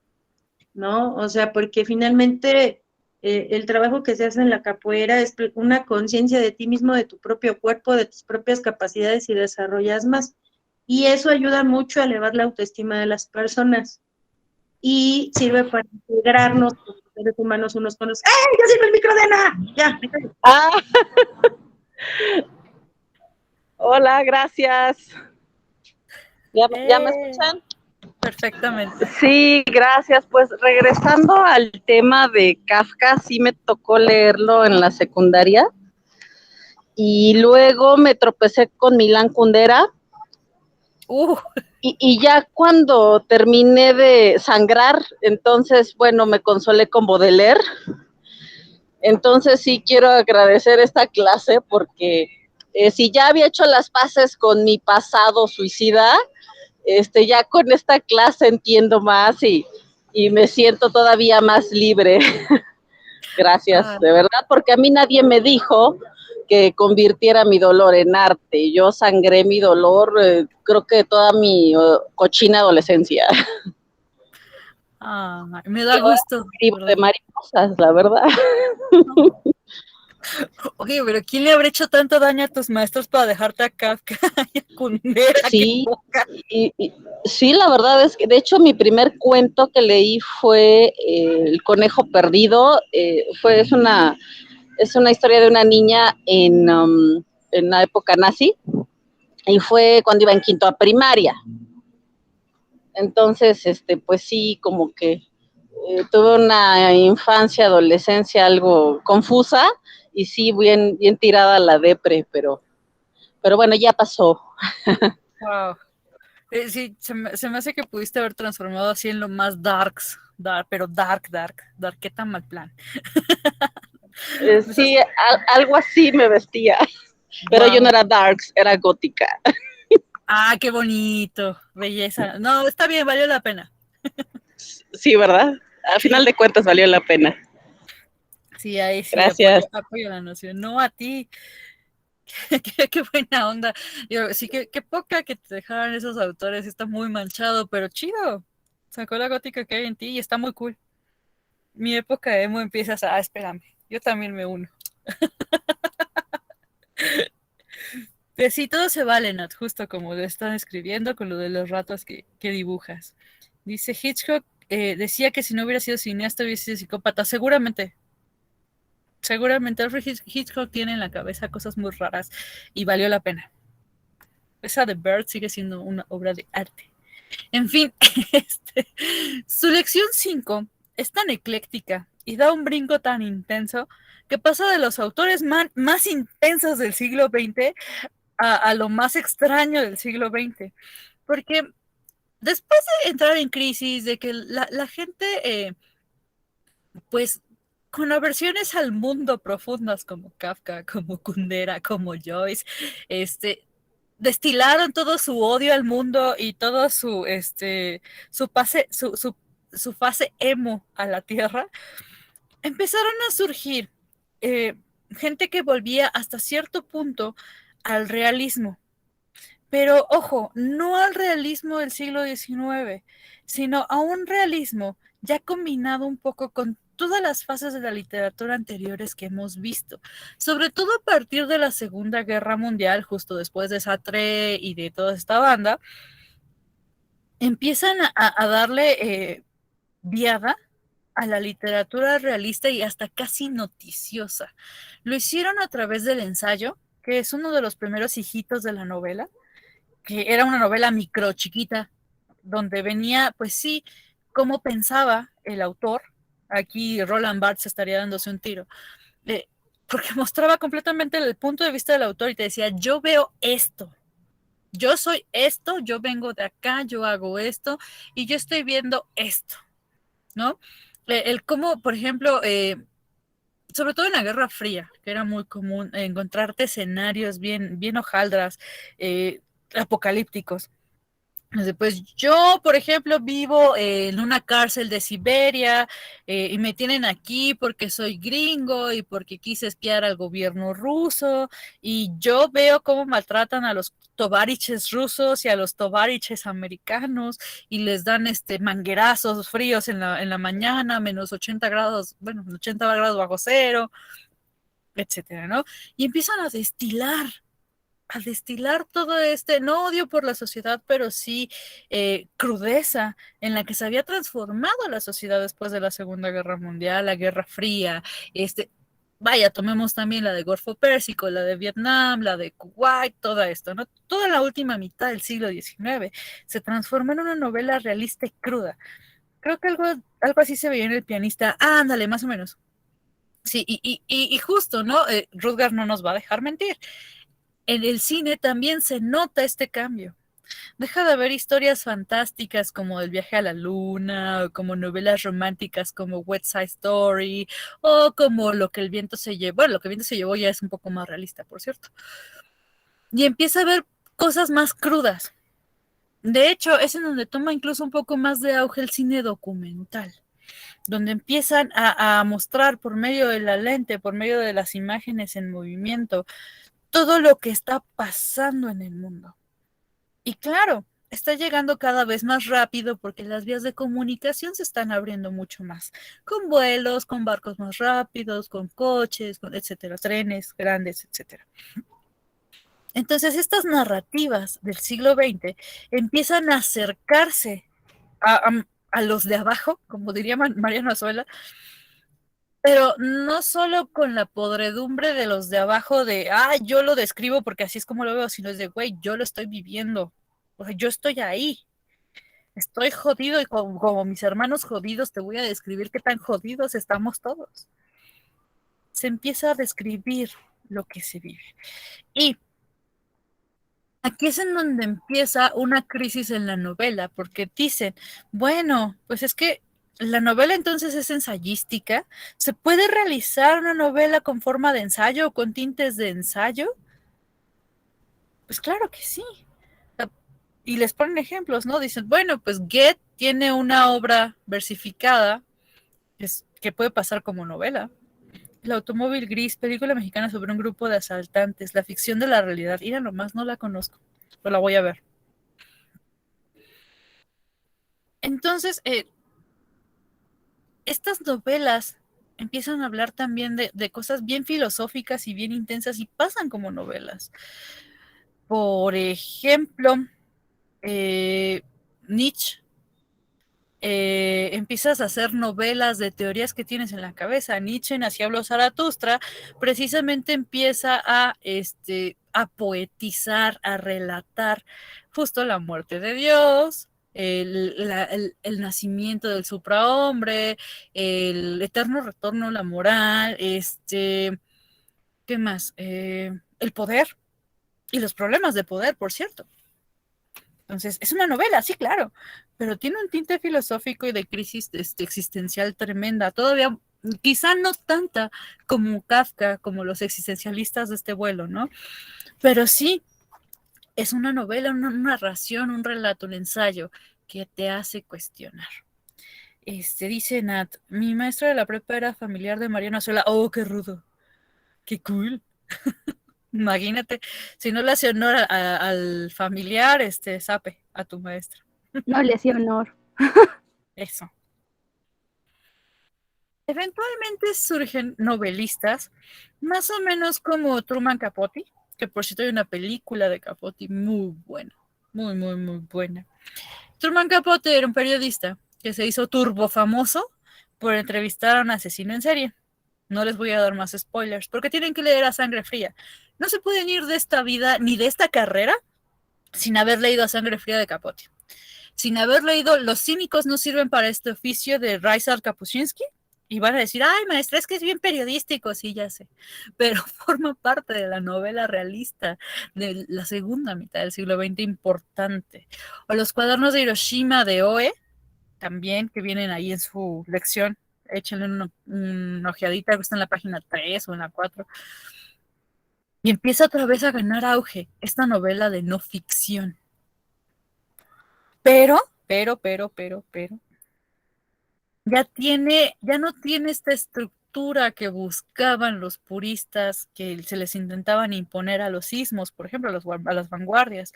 ¿no? O sea, porque finalmente el trabajo que se hace en la capoeira es una conciencia de ti mismo, de tu propio cuerpo, de tus propias capacidades y desarrollas más. Y eso ayuda mucho a elevar la autoestima de las personas y sirve para integrarnos como seres humanos unos con los. ¡Eh! ¡Ya sirve el micro de Ana! Ya, me callo. Ah, hola, gracias. ¿Ya me escuchan? Perfectamente. Sí, gracias. Pues regresando al tema de Kafka, sí me tocó leerlo en la secundaria y luego me tropecé con Milán Kundera y ya cuando terminé de sangrar, entonces, bueno, me consolé con Baudelaire. Entonces sí quiero agradecer esta clase porque si ya había hecho las paces con mi pasado suicida, ya con esta clase entiendo más y me siento todavía más libre. Gracias, de verdad, porque a mí nadie me dijo que convirtiera mi dolor en arte. Yo sangré mi dolor, creo que toda mi cochina adolescencia. Me da gusto, Vivo de ¿verdad? mariposas, la verdad. Oye, pero ¿quién le habrá hecho tanto daño a tus maestros para dejarte a Kafka y a Kundera? Sí, sí, la verdad es que de hecho mi primer cuento que leí fue El conejo perdido. Es una historia de una niña en la época nazi y fue cuando iba en quinto a primaria. Entonces, pues sí, como que tuve una infancia, adolescencia algo confusa y sí, bien tirada a la depre, pero bueno, ya pasó. Wow. Sí, se me hace que pudiste haber transformado así en lo más pero qué tan mal plan. Sí, algo así me vestía, pero yo no Wow. era darks, era gótica. Ah, qué bonito, belleza. No, está bien, valió la pena. Sí, ¿verdad? Al final Sí, de cuentas valió la pena. sí, ahí sí, Gracias. apoyo la noción. No a ti, qué buena onda. Yo, sí, qué poca que te dejaran esos autores, está muy manchado, pero chido. Sacó la gótica que hay en ti y está muy cool. Mi época emo empiezas espérame, yo también me uno. Pero sí, todo se vale, Nat, justo como lo están escribiendo con lo de los ratos que dibujas. Dice Hitchcock, decía que si no hubiera sido cineasta hubiera sido psicópata. Seguramente Alfred Hitchcock tiene en la cabeza cosas muy raras y valió la pena. Esa de Bird sigue siendo una obra de arte. En fin, su lección 5 es tan ecléctica y da un brinco tan intenso que pasa de los autores más intensos del siglo XX a lo más extraño del siglo XX. Porque después de entrar en crisis, de que la gente, pues, con aversiones al mundo profundas como Kafka, como Kundera, como Joyce, destilaron todo su odio al mundo y todo su fase emo a la tierra, empezaron a surgir eh, gente que volvía hasta cierto punto al realismo. Pero ojo, no al realismo del siglo XIX, sino a un realismo ya combinado un poco con todas las fases de la literatura anteriores que hemos visto, sobre todo a partir de la Segunda Guerra Mundial, justo después de Sartre y de toda esta banda, empiezan a darle viada a la literatura realista y hasta casi noticiosa. Lo hicieron a través del ensayo, que es uno de los primeros hijitos de la novela, que era una novela micro chiquita, donde venía, pues sí, cómo pensaba el autor. Aquí Roland Barthes estaría dándose un tiro, porque mostraba completamente el punto de vista del autor y te decía, yo veo esto, yo soy esto, yo vengo de acá, yo hago esto y yo estoy viendo esto, ¿no? El cómo, por ejemplo, sobre todo en la Guerra Fría, que era muy común encontrarte escenarios bien hojaldras, apocalípticos. Pues yo, por ejemplo, vivo en una cárcel de Siberia y me tienen aquí porque soy gringo y porque quise espiar al gobierno ruso y yo veo cómo maltratan a los tovariches rusos y a los tovariches americanos y les dan manguerazos fríos en la mañana, menos 80 grados, bueno, 80 grados bajo cero, etcétera, ¿no? Y empiezan a destilar todo no odio por la sociedad, pero sí crudeza en la que se había transformado la sociedad después de la Segunda Guerra Mundial, la Guerra Fría, vaya, tomemos también la de Golfo Pérsico, la de Vietnam, la de Kuwait, todo esto, ¿no? Toda la última mitad del siglo XIX se transformó en una novela realista y cruda. Creo que algo así se veía en El pianista. Ándale, más o menos. Sí, y justo, ¿no? Rutger no nos va a dejar mentir. En el cine también se nota este cambio. Deja de haber historias fantásticas como El viaje a la luna, o como novelas románticas como West Side Story, o como Lo que el viento se llevó. Bueno, Lo que el viento se llevó ya es un poco más realista, por cierto. Y empieza a haber cosas más crudas. De hecho, es en donde toma incluso un poco más de auge el cine documental, donde empiezan a mostrar por medio de la lente, por medio de las imágenes en movimiento, todo lo que está pasando en el mundo. Y claro, está llegando cada vez más rápido porque las vías de comunicación se están abriendo mucho más, con vuelos, con barcos más rápidos, con coches, con etcétera, trenes grandes, etcétera. Entonces, estas narrativas del siglo XX empiezan a acercarse a los de abajo, como diría Mariano Azuela, pero no solo con la podredumbre de los de abajo de, yo lo describo porque así es como lo veo, sino es de, güey, yo lo estoy viviendo. O sea, yo estoy ahí. Estoy jodido y como mis hermanos jodidos te voy a describir qué tan jodidos estamos todos. Se empieza a describir lo que se vive. Y aquí es en donde empieza una crisis en la novela, porque dicen, bueno, pues es que la novela entonces es ensayística. ¿Se puede realizar una novela con forma de ensayo o con tintes de ensayo? Pues claro que sí. Y les ponen ejemplos, ¿no? Dicen, bueno, pues Goethe tiene una obra versificada que puede pasar como novela. El automóvil gris, película mexicana sobre un grupo de asaltantes, la ficción de la realidad. Mira, nomás no la conozco, pero la voy a ver. Entonces, estas novelas empiezan a hablar también de cosas bien filosóficas y bien intensas y pasan como novelas. Por ejemplo, Nietzsche. Empiezas a hacer novelas de teorías que tienes en la cabeza. Nietzsche en Así habló Zaratustra precisamente empieza a poetizar, a relatar justo la muerte de Dios, el nacimiento del suprahombre, el eterno retorno a la moral, ¿qué más? El poder y los problemas de poder, por cierto. Entonces, es una novela, sí, claro, pero tiene un tinte filosófico y de crisis existencial tremenda. Todavía, quizá no tanta como Kafka, como los existencialistas de este vuelo, ¿no? Pero sí, es una novela, una narración, un relato, un ensayo que te hace cuestionar. Dice Nat, mi maestra de la prepa era familiar de Mariano Azuela. Oh, qué rudo, qué cool. Imagínate, si no le hace honor al familiar, sape a tu maestra. No le hacía honor. Eso. eventualmente surgen novelistas, más o menos como Truman Capote, que por cierto hay una película de Capote muy buena, muy, muy, muy buena. Truman Capote era un periodista que se hizo turbo famoso por entrevistar a un asesino en serie. No les voy a dar más spoilers, porque tienen que leer A Sangre Fría. No se pueden ir de esta vida ni de esta carrera sin haber leído A Sangre Fría de Capote. Sin haber leído Los cínicos no sirven para este oficio de Ryszard Kapuscinski. Y van a decir, ay, maestra, es que es bien periodístico, sí, ya sé. Pero forma parte de la novela realista de la segunda mitad del siglo XX importante. O Los cuadernos de Hiroshima de Oe, también, que vienen ahí en su lección. Échenle una ojeadita, que está en la página 3 o en la 4. Y empieza otra vez a ganar auge esta novela de no ficción. Pero, ya no tiene esta estructura que buscaban los puristas que se les intentaban imponer a los sismos, por ejemplo, a las vanguardias.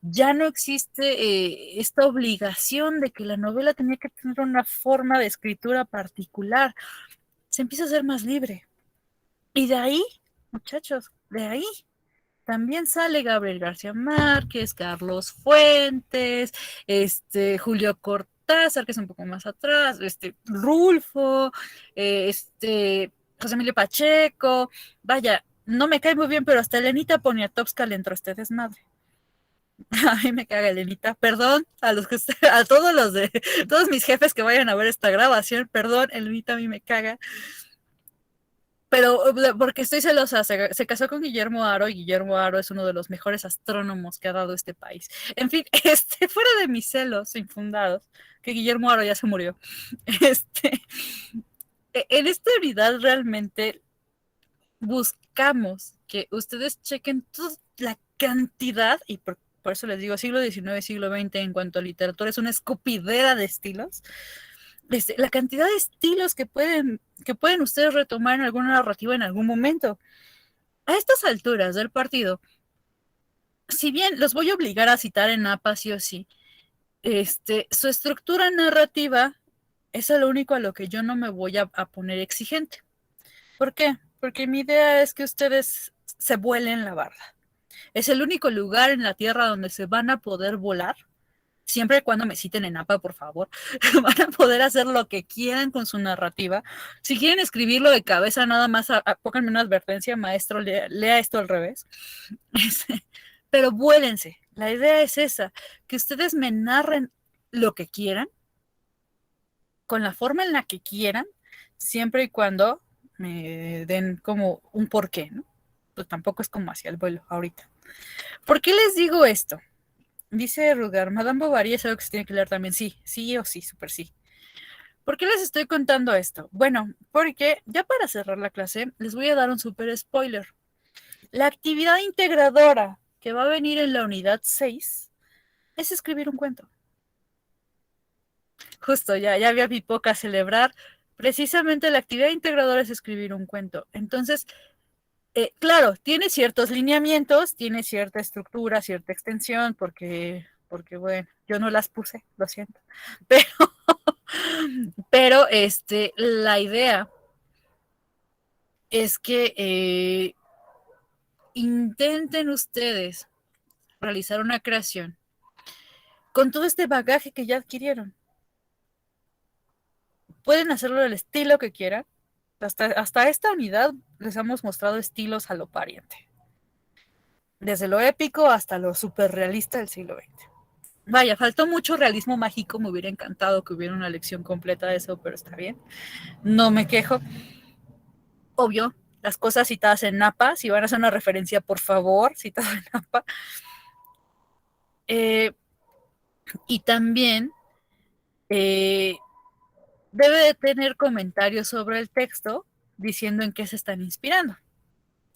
Ya no existe esta obligación de que la novela tenía que tener una forma de escritura particular. Se empieza a ser más libre. Y de ahí, muchachos, de ahí también sale Gabriel García Márquez, Carlos Fuentes, Julio Cortázar, que es un poco más atrás, Rulfo, José Emilio Pacheco. Vaya, no me cae muy bien, pero hasta Elenita Poniatowska le entró este desmadre. A mí me caga Elenita, perdón a todos mis jefes que vayan a ver esta grabación, perdón, Elenita a mí me caga. Pero porque estoy celosa, se casó con Guillermo Haro y Guillermo Haro es uno de los mejores astrónomos que ha dado este país. En fin, fuera de mis celos infundados, que Guillermo Haro ya se murió, en esta unidad realmente buscamos que ustedes chequen toda la cantidad, y por eso les digo, siglo XIX, siglo XX en cuanto a literatura es una escupidera de estilos, la cantidad de estilos que pueden ustedes retomar en alguna narrativa en algún momento. A estas alturas del partido, si bien los voy a obligar a citar en APA sí o sí, su estructura narrativa es lo único a lo que yo no me voy a poner exigente. ¿Por qué? Porque mi idea es que ustedes se vuelen la barda. Es el único lugar en la Tierra donde se van a poder volar, siempre y cuando me citen en APA, por favor. Van a poder hacer lo que quieran con su narrativa. Si quieren escribirlo de cabeza, nada más pónganme una advertencia, maestro, lea esto al revés. Pero vuélense. La idea es esa, que ustedes me narren lo que quieran, con la forma en la que quieran, siempre y cuando me den como un porqué, ¿no? Pues tampoco es como hacia el vuelo ahorita. ¿Por qué les digo esto? Dice Rugar, Madame Bovary es algo que se tiene que leer también. Sí, sí o sí, súper sí. ¿Por qué les estoy contando esto? Bueno, porque ya para cerrar la clase, les voy a dar un súper spoiler. La actividad integradora que va a venir en la unidad 6 es escribir un cuento. Justo, ya había Bipoca a celebrar. Precisamente la actividad integradora es escribir un cuento. Entonces, claro, tiene ciertos lineamientos, tiene cierta estructura, cierta extensión, porque bueno, yo no las puse, lo siento. Pero la idea es que intenten ustedes realizar una creación con todo este bagaje que ya adquirieron. Pueden hacerlo del estilo que quieran. Hasta esta unidad les hemos mostrado estilos a lo pariente. Desde lo épico hasta lo súper realista del siglo XX. Vaya, faltó mucho realismo mágico, me hubiera encantado que hubiera una lección completa de eso, pero está bien. No me quejo. Obvio, las cosas citadas en Napa, si van a hacer una referencia, por favor, citadas en Napa. Y también debe de tener comentarios sobre el texto diciendo en qué se están inspirando.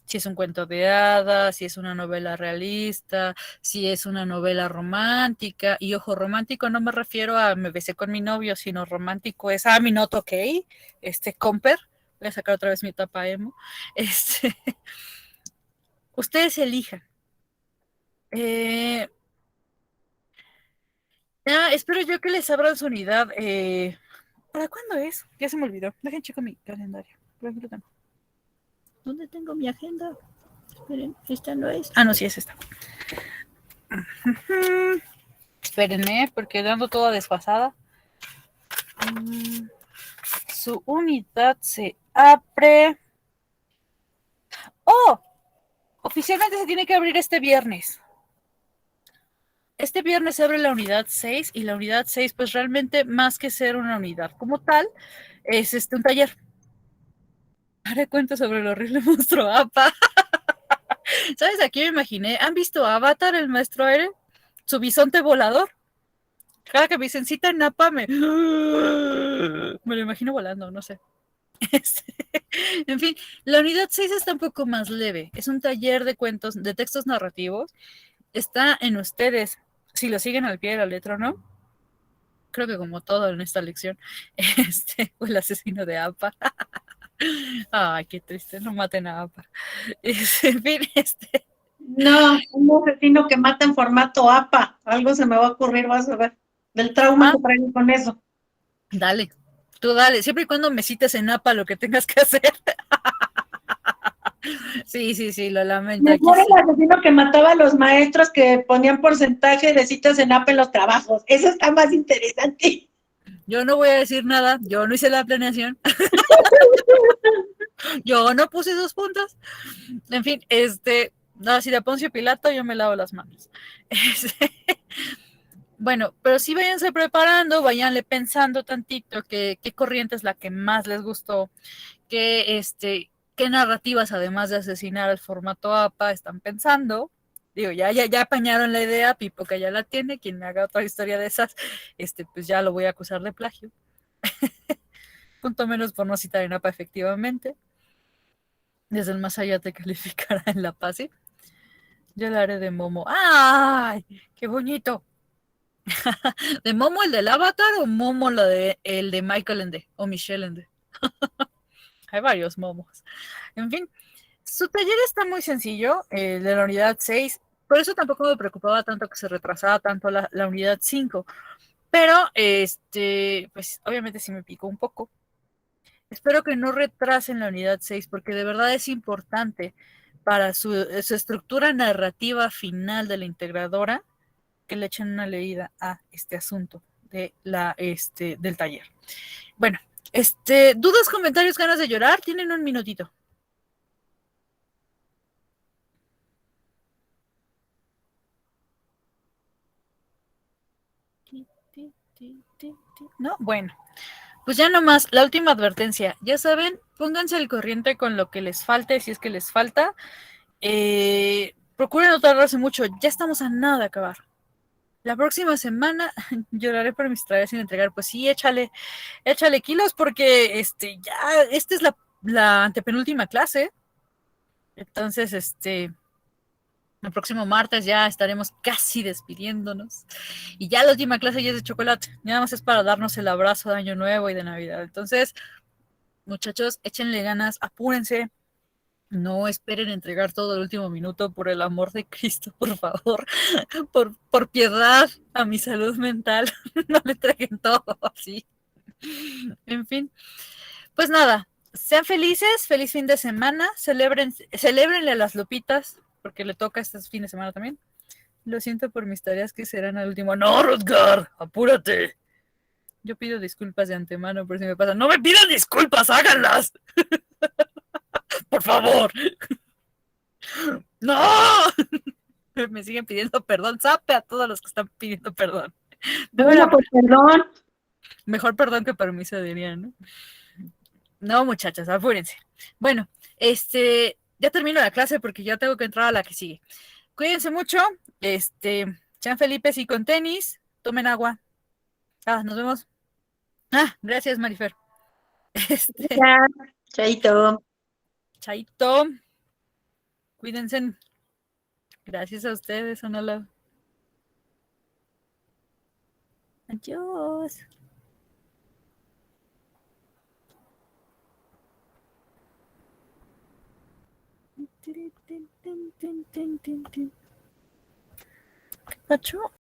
Si es un cuento de hadas, si es una novela realista, si es una novela romántica. Y ojo, romántico no me refiero a me besé con mi novio, sino romántico es, mi noto ok, Comper. Voy a sacar otra vez mi tapa emo. Ustedes elijan. Espero yo que les abran su unidad ¿Para cuándo es? Ya se me olvidó. Dejen checo mi calendario. Por aquí lo tengo. ¿Dónde tengo mi agenda? Esperen, esta no es. Ah, no, sí es esta. Espérenme, porque ando toda desfasada. Su unidad se abre. ¡Oh! Oficialmente se tiene que abrir este viernes. Este viernes se abre la unidad 6 y la unidad 6 pues realmente más que ser una unidad como tal, es un taller. Haré cuenta sobre el horrible monstruo APA. ¿Sabes? Aquí me imaginé, ¿han visto Avatar, el maestro aire? Su bisonte volador. Cada que me dicen cita en APA me lo imagino volando, no sé. Este, en fin, la unidad 6 está un poco más leve. Es un taller de cuentos, de textos narrativos. Está en ustedes, si lo siguen al pie de la letra o no. Creo que como todo en esta lección, fue el asesino de APA. Ay, qué triste, no maten a APA. En fin, No, un asesino que mata en formato APA. Algo se me va a ocurrir, vas a ver. Del trauma que traigo con eso. Dale, tú dale, siempre y cuando me cites en APA lo que tengas que hacer. Sí, lo lamento. Mejor el asesino que mataba a los maestros que ponían porcentaje de citas en APA en los trabajos. Eso está más interesante. Yo no voy a decir nada, yo no hice la planeación. Yo no puse 2 puntos. En fin, no, si de Poncio Pilato yo me lavo las manos. Bueno, pero sí váyanse preparando, váyanle pensando tantito qué corriente es la que más les gustó, qué narrativas, además de asesinar al formato APA, están pensando. Digo, ya apañaron la idea, Pipo que ya la tiene, quien me haga otra historia de esas, pues ya lo voy a acusar de plagio. Punto menos por no citar en APA, efectivamente. Desde el más allá te calificará en la PASI. Yo la haré de Momo. ¡Ay! ¡Qué bonito! ¿De Momo el del Avatar o Momo el de Michael Ende o Michelle Ende? Hay varios Momos. En fin, su taller está muy sencillo, el de la unidad 6. Por eso tampoco me preocupaba tanto que se retrasara tanto la unidad 5. Pero, pues obviamente sí me picó un poco. Espero que no retrasen la unidad 6 porque de verdad es importante para su estructura narrativa final de la integradora que le echen una leída a este asunto del taller. Bueno, dudas, comentarios, ganas de llorar, tienen un minutito. No, bueno, pues ya nomás, la última advertencia, ya saben, pónganse al corriente con lo que les falte, si es que les falta, procuren no tardarse mucho, ya estamos a nada de acabar. La próxima semana lloraré por mis tareas sin entregar, pues sí, échale kilos porque esta es la antepenúltima clase, entonces el próximo martes ya estaremos casi despidiéndonos. Y ya la última clase ya es de chocolate. Nada más es para darnos el abrazo de Año Nuevo y de Navidad. Entonces, muchachos, échenle ganas, apúrense. No esperen entregar todo el último minuto, por el amor de Cristo, por favor. Por piedad a mi salud mental. No le entreguen todo así. En fin, pues nada. Sean felices, feliz fin de semana. Celébrenle a las Lupitas, porque le toca este fin de semana también. Lo siento por mis tareas que serán al último. ¡No, Rutger! ¡Apúrate! Yo pido disculpas de antemano por si me pasa. ¡No me pidan disculpas! ¡Háganlas! ¡Por favor! ¡No! Me siguen pidiendo perdón. Sape a todos los que están pidiendo perdón. Bueno, pues perdón. Mejor perdón que permiso, dirían, ¿no? No, muchachas, apúrense. Bueno, ya termino la clase porque ya tengo que entrar a la que sigue. Cuídense mucho. Sean felices y con tenis. Tomen agua. Nos vemos. Gracias, Marifer. Ya, chaito. Chaito. Cuídense. Gracias a ustedes, Anala. Adiós. ¿Qué pacho?